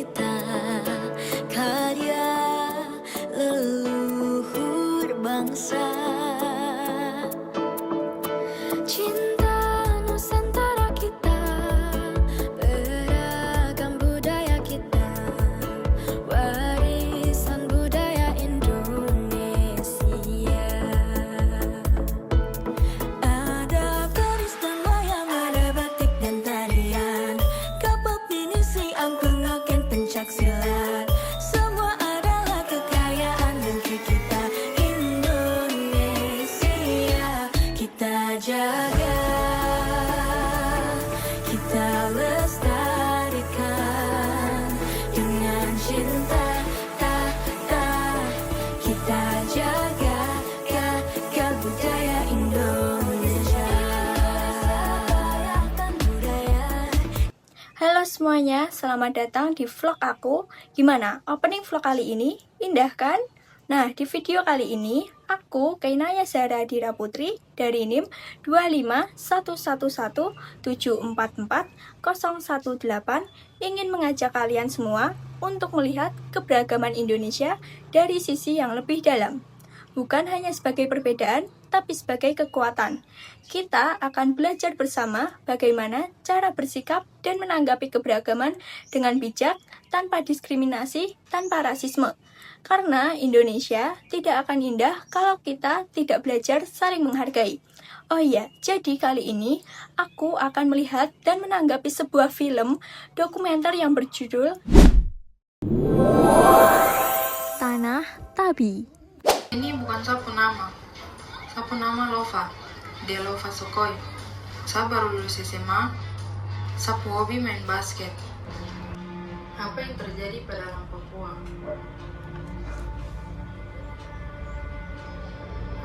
kita, karya leluhur bangsa. Cinta Nusantara kita, beragam budaya kita, warisan budaya Indonesia. Ada keris dan wayang, ada batik dan tarian, kapal pinisi, angklung, noken, pencaksilat. Semua adalah kekayaan negeri kita, Indonesia. Kita jaga, kita lestarikan dengan cinta, kita jaga budaya Indonesia. Halo semuanya, selamat datang di vlog aku. Gimana? Opening vlog kali ini? Indah kan? Nah, di video kali ini, aku, Kainaya Zahra Dira Putri, dari NIM 25111744018, ingin mengajak kalian semua untuk melihat keberagaman Indonesia dari sisi yang lebih dalam. Bukan hanya sebagai perbedaan, tapi sebagai kekuatan. Kita akan belajar bersama bagaimana cara bersikap dan menanggapi keberagaman dengan bijak, tanpa diskriminasi, tanpa rasisme. Karena Indonesia tidak akan indah kalau kita tidak belajar saling menghargai. Oh iya, jadi kali ini aku akan melihat dan menanggapi sebuah film dokumenter yang berjudul Tanah Tabi. Ini bukan sapu nama. Sapu nama Lova, Delova Sokoi. Saya baru lulus SMA, sapu hobi main basket. Apa yang terjadi pada orang Papua?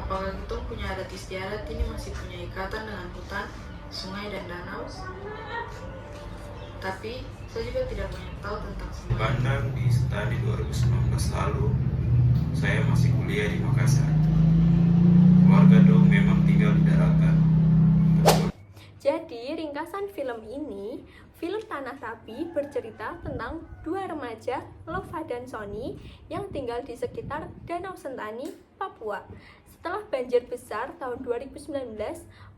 Apakah kita punya adat istiadat ini masih punya ikatan dengan hutan, sungai, dan danau? Tapi saya juga tidak banyak tahu tentang semua. Bandang di studi 2019 lalu, saya masih kuliah di Makassar. Keluarga Do memang tinggal di daratan. Jadi, ringkasan film ini, film Tanah Tabi, bercerita tentang dua remaja, Lova dan Sony, yang tinggal di sekitar Danau Sentani, Papua. Setelah banjir besar tahun 2019,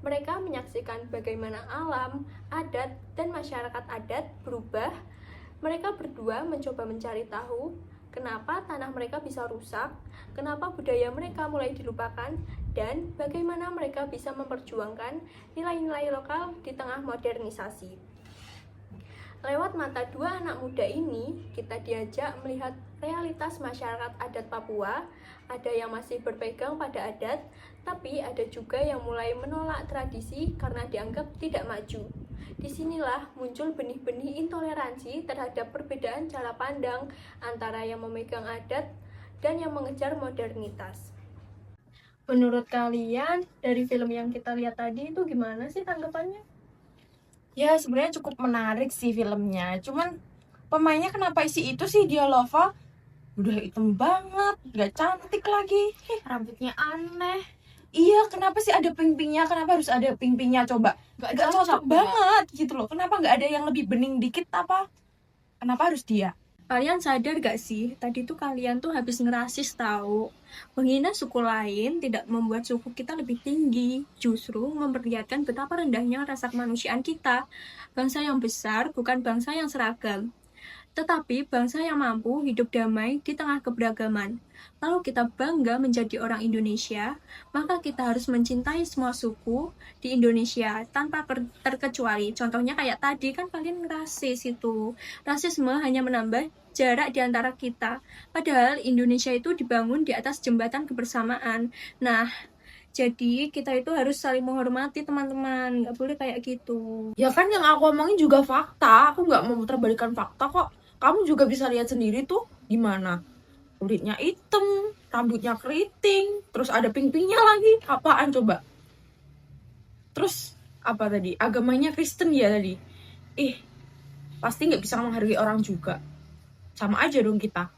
mereka menyaksikan bagaimana alam, adat, dan masyarakat adat berubah. Mereka berdua mencoba mencari tahu kenapa tanah mereka bisa rusak, kenapa budaya mereka mulai dilupakan, dan bagaimana mereka bisa memperjuangkan nilai-nilai lokal di tengah modernisasi. Lewat mata dua anak muda ini, kita diajak melihat realitas masyarakat adat Papua. Ada yang masih berpegang pada adat, tapi ada juga yang mulai menolak tradisi karena dianggap tidak maju. Disinilah muncul benih-benih intoleransi terhadap perbedaan cara pandang antara yang memegang adat dan yang mengejar modernitas. Menurut kalian, dari film yang kita lihat tadi itu gimana sih tanggapannya? Ya sebenarnya cukup menarik sih filmnya. Cuman pemainnya kenapa isi itu sih dia Lova? Udah hitam banget, gak cantik lagi. Rambutnya aneh. Iya, kenapa sih ada ping-pingnya? Kenapa harus ada ping-pingnya coba? Gak cocok banget gitu loh. Kenapa gak ada yang lebih bening dikit apa? Kenapa harus dia? Kalian sadar gak sih, tadi tuh kalian tuh habis ngerasis tahu. Menghina suku lain tidak membuat suku kita lebih tinggi, justru memperlihatkan betapa rendahnya rasa kemanusiaan kita. Bangsa yang besar bukan bangsa yang seragam, tetapi bangsa yang mampu hidup damai di tengah keberagaman. Kalau kita bangga menjadi orang Indonesia, maka kita harus mencintai semua suku di Indonesia tanpa terkecuali. Contohnya kayak tadi kan kalian rasis itu. Rasisme hanya menambah jarak di antara kita. Padahal Indonesia itu dibangun di atas jembatan kebersamaan. Nah, jadi kita itu harus saling menghormati teman-teman, nggak boleh kayak gitu. Ya kan yang aku omongin juga fakta. Aku nggak mau terbalikan fakta kok. Kamu juga bisa lihat sendiri tuh gimana. Kulitnya hitam, rambutnya keriting, terus ada ping-pingnya lagi. Apaan coba? Terus apa tadi? Agamanya Kristen ya tadi? Pasti nggak bisa menghargai orang juga. Sama aja dong kita.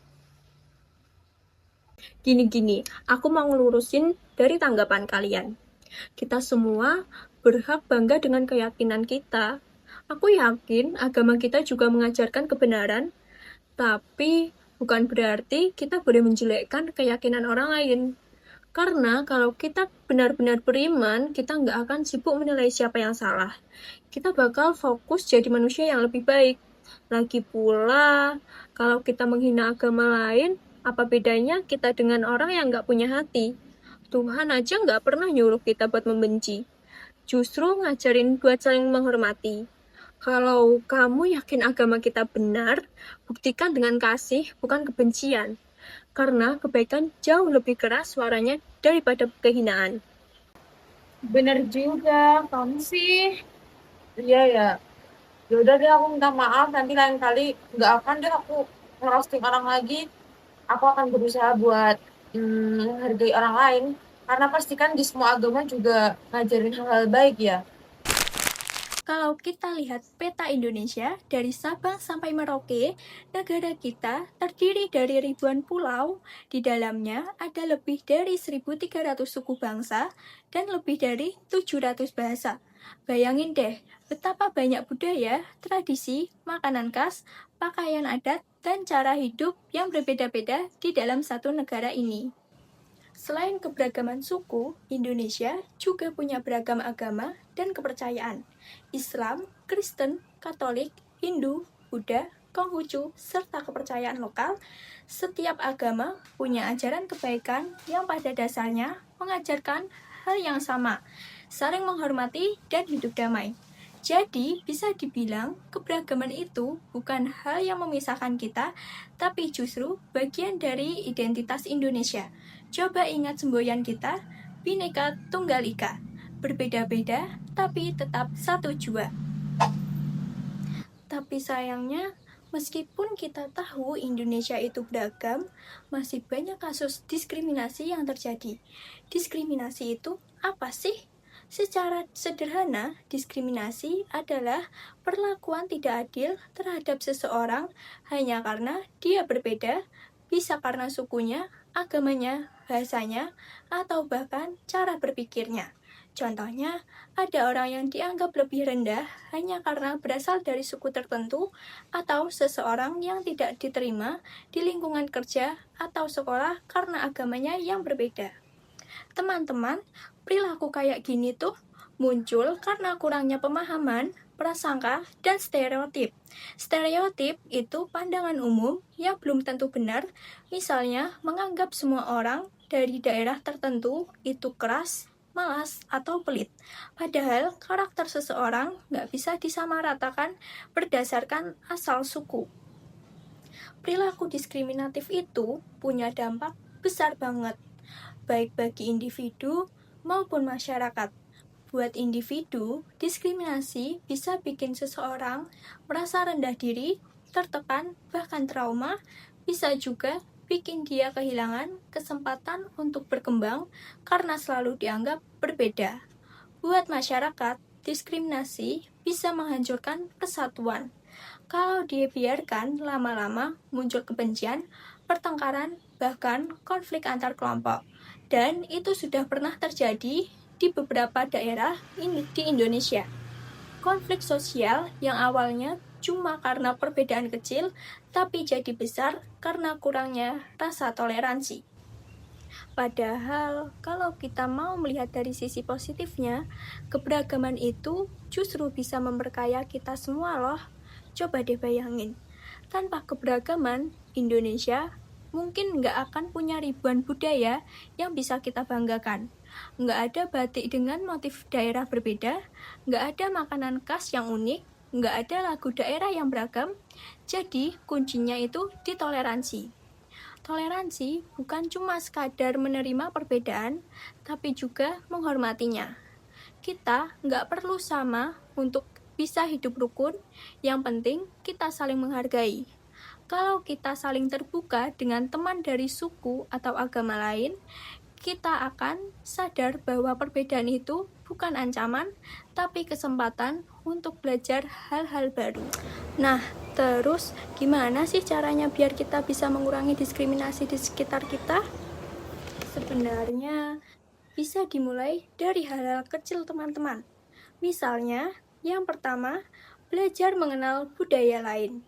Gini, aku mau ngelurusin dari tanggapan kalian. Kita semua berhak bangga dengan keyakinan kita. Aku yakin agama kita juga mengajarkan kebenaran, Tapi bukan berarti kita boleh menjelekkan keyakinan orang lain. Karena kalau kita benar-benar beriman, kita nggak akan sibuk menilai siapa yang salah. Kita bakal fokus jadi manusia yang lebih baik. Lagi pula, kalau kita menghina agama lain, apa bedanya kita dengan orang yang nggak punya hati? Tuhan aja nggak pernah nyuruh kita buat membenci. Justru ngajarin buat saling menghormati. Kalau kamu yakin agama kita benar, buktikan dengan kasih, bukan kebencian. Karena kebaikan jauh lebih keras suaranya daripada kehinaan. Bener juga, kamu sih. Iya ya. Yaudah deh, aku minta maaf. Nanti lain kali nggak akan deh aku ngerosting orang lagi. Aku akan berusaha buat menghargai orang lain. Karena pastikan di semua agama juga ngajarin hal-hal baik ya. Kalau kita lihat peta Indonesia dari Sabang sampai Merauke, negara kita terdiri dari ribuan pulau. Di dalamnya ada lebih dari 1.300 suku bangsa dan lebih dari 700 bahasa. Bayangin deh, betapa banyak budaya, tradisi, makanan khas, pakaian adat, dan cara hidup yang berbeda-beda di dalam satu negara ini. Selain keberagaman suku, Indonesia juga punya beragam agama dan kepercayaan. Islam, Kristen, Katolik, Hindu, Buddha, Konghucu, serta kepercayaan lokal. Setiap agama punya ajaran kebaikan yang pada dasarnya mengajarkan hal yang sama, saling menghormati dan hidup damai. Jadi, bisa dibilang keberagaman itu bukan hal yang memisahkan kita, tapi justru bagian dari identitas Indonesia. Coba ingat semboyan kita, Bhinneka Tunggal Ika. Berbeda-beda, tapi tetap satu jua. Tapi sayangnya, meskipun kita tahu Indonesia itu beragam, masih banyak kasus diskriminasi yang terjadi. Diskriminasi itu apa sih? Secara sederhana, diskriminasi adalah perlakuan tidak adil terhadap seseorang hanya karena dia berbeda, bisa karena sukunya, agamanya, bahasanya, atau bahkan cara berpikirnya. Contohnya, ada orang yang dianggap lebih rendah hanya karena berasal dari suku tertentu, atau seseorang yang tidak diterima di lingkungan kerja atau sekolah karena agamanya yang berbeda. Teman-teman, perilaku kayak gini tuh muncul karena kurangnya pemahaman, prasangka, dan stereotip. Stereotip itu pandangan umum yang belum tentu benar, misalnya menganggap semua orang dari daerah tertentu itu keras, malas, atau pelit. Padahal karakter seseorang nggak bisa disamaratakan berdasarkan asal suku. Perilaku diskriminatif itu punya dampak besar banget, baik bagi individu maupun masyarakat. Buat individu, diskriminasi bisa bikin seseorang merasa rendah diri, tertekan, bahkan trauma. Bisa juga bikin dia kehilangan kesempatan untuk berkembang karena selalu dianggap berbeda. Buat masyarakat, diskriminasi bisa menghancurkan persatuan. Kalau dibiarkan lama-lama muncul kebencian, pertengkaran, bahkan konflik antar kelompok. Dan itu sudah pernah terjadi di beberapa daerah di Indonesia. Konflik sosial yang awalnya cuma karena perbedaan kecil, tapi jadi besar karena kurangnya rasa toleransi. Padahal, kalau kita mau melihat dari sisi positifnya, keberagaman itu justru bisa memperkaya kita semua loh. Coba deh bayangin, tanpa keberagaman, Indonesia mungkin nggak akan punya ribuan budaya yang bisa kita banggakan. Nggak ada batik dengan motif daerah berbeda, nggak ada makanan khas yang unik, nggak ada lagu daerah yang beragam. Jadi, kuncinya itu di toleransi. Toleransi bukan cuma sekadar menerima perbedaan, tapi juga menghormatinya. Kita nggak perlu sama untuk bisa hidup rukun, yang penting kita saling menghargai. Kalau kita saling terbuka dengan teman dari suku atau agama lain, kita akan sadar bahwa perbedaan itu bukan ancaman, tapi kesempatan untuk belajar hal-hal baru. Nah, terus gimana sih caranya biar kita bisa mengurangi diskriminasi di sekitar kita? Sebenarnya bisa dimulai dari hal-hal kecil teman-teman. Misalnya, yang pertama, belajar mengenal budaya lain.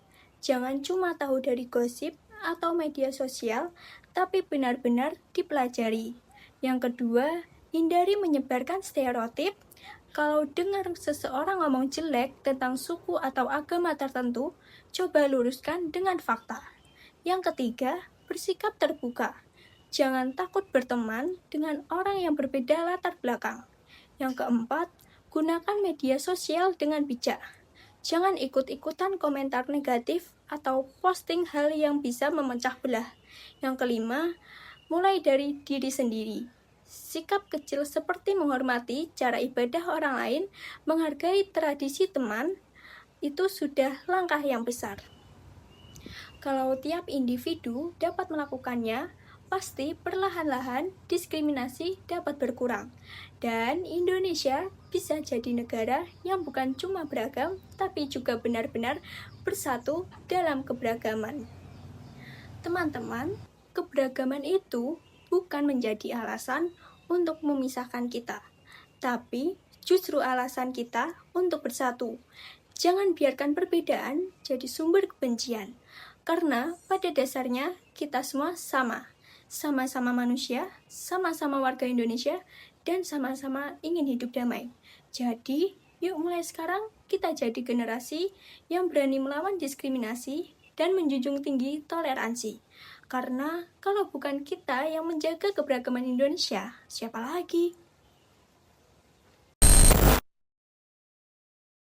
Jangan cuma tahu dari gosip atau media sosial, tapi benar-benar dipelajari. Yang kedua, hindari menyebarkan stereotip. Kalau dengar seseorang ngomong jelek tentang suku atau agama tertentu, coba luruskan dengan fakta. Yang ketiga, bersikap terbuka. Jangan takut berteman dengan orang yang berbeda latar belakang. Yang keempat, gunakan media sosial dengan bijak. Jangan ikut-ikutan komentar negatif atau posting hal yang bisa memecah belah. Yang kelima, mulai dari diri sendiri. Sikap kecil seperti menghormati cara ibadah orang lain, menghargai tradisi teman, itu sudah langkah yang besar. Kalau tiap individu dapat melakukannya, pasti perlahan-lahan diskriminasi dapat berkurang. Dan Indonesia bisa jadi negara yang bukan cuma beragam, tapi juga benar-benar bersatu dalam keberagaman. Teman-teman, keberagaman itu bukan menjadi alasan untuk memisahkan kita, tapi justru alasan kita untuk bersatu. Jangan biarkan perbedaan jadi sumber kebencian, karena pada dasarnya kita semua sama-sama manusia, sama-sama warga Indonesia, dan sama-sama ingin hidup damai. Jadi, yuk mulai sekarang kita jadi generasi yang berani melawan diskriminasi dan menjunjung tinggi toleransi. Karena kalau bukan kita yang menjaga keberagaman Indonesia, siapa lagi?